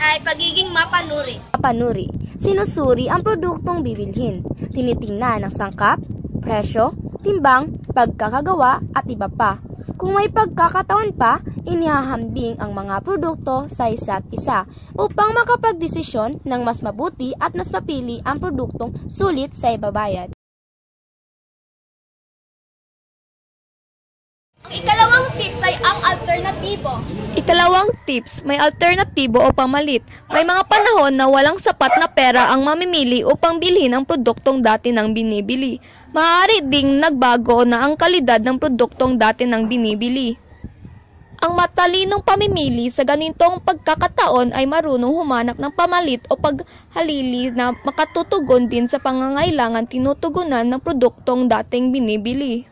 ay pagiging mapanuri. Mapanuri, sinusuri ang produktong bibilhin. Tinitingnan ang sangkap, presyo, timbang, pagkakagawa at iba pa. Kung may pagkakataon pa, inihahambing ang mga produkto sa isa't isa upang makapagdesisyon ng mas mabuti at mas mapili ang produktong sulit sa ibabayad. Ikalawang tips ay ang alternatibo. Ikalawang tips, may alternatibo o pamalit. May mga panahon na walang sapat na pera ang mamimili upang bilhin ang produktong dati nang binibili. Maaari ding nagbago na ang kalidad ng produktong dati nang binibili. Ang matalinong pamimili sa ganitong pagkakataon ay marunong humanap ng pamalit o paghalili na makatutugon din sa pangangailangan tinutugunan ng produktong dating binibili.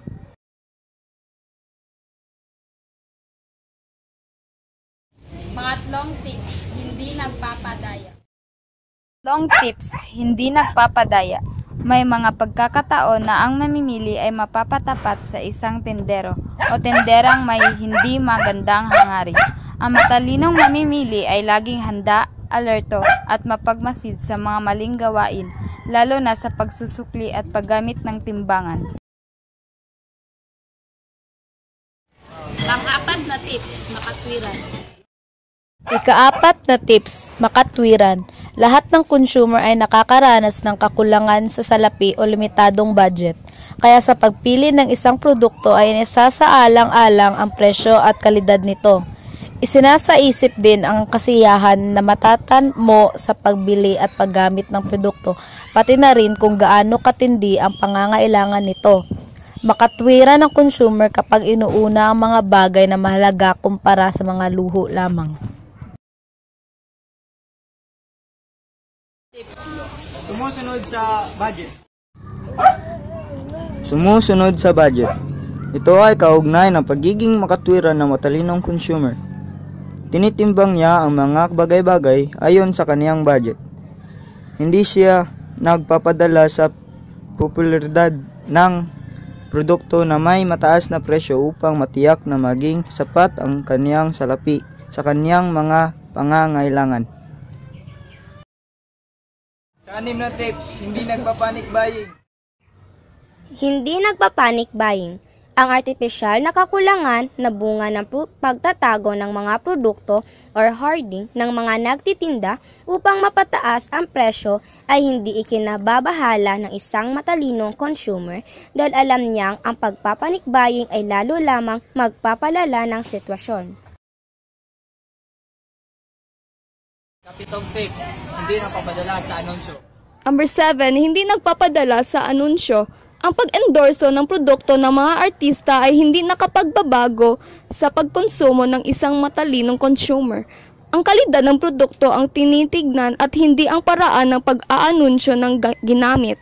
Pangatlong tips, hindi nagpapadaya. Long tips, hindi nagpapadaya. May mga pagkakataon na ang mamimili ay mapapatapat sa isang tendero o tenderang may hindi magandang hangarin. Ang matalinong mamimili ay laging handa, alerto at mapagmasid sa mga maling gawain, lalo na sa pagsusukli at paggamit ng timbangan. Pang-apat na tips, makatwiran. Ika-4 na tips, makatwiran. Lahat ng consumer ay nakakaranas ng kakulangan sa salapi o limitadong budget. Kaya sa pagpili ng isang produkto ay nasasaalang-alang ang presyo at kalidad nito. Isinasaisip din ang kasiyahan na matatan mo sa pagbili at paggamit ng produkto, pati na rin kung gaano katindi ang pangangailangan nito. Makatwiran ng consumer kapag inuuna ang mga bagay na mahalaga kumpara sa mga luho lamang. Sumusunod sa budget. Sumusunod sa budget. Ito ay kaugnay ng pagiging makatwiran ng matalinong consumer. Tinitimbang niya ang mga bagay-bagay ayon sa kaniyang budget. Hindi siya nagpapadala sa popularidad ng produkto na may mataas na presyo upang matiyak na maging sapat ang kaniyang salapi sa kaniyang mga pangangailangan. Anim na tips, hindi nagpapanik buying. Hindi nagpapanik buying. Ang artipisyal na kakulangan na bunga ng pagtatago ng mga produkto or hoarding ng mga nagtitinda upang mapataas ang presyo ay hindi ikinababahala ng isang matalinong consumer dahil alam niyang ang pagpapanik buying ay lalo lamang magpapalala ng sitwasyon. Kapitong tips, hindi nagpapadala sa anunsyo. Number 7, hindi nagpapadala sa anunsyo. Ang pag-endorso ng produkto ng mga artista ay hindi nakapagbabago sa pagkonsumo ng isang matalinong consumer. Ang kalidad ng produkto ang tinitignan at hindi ang paraan ng pag-aanunsyo ng ginamit.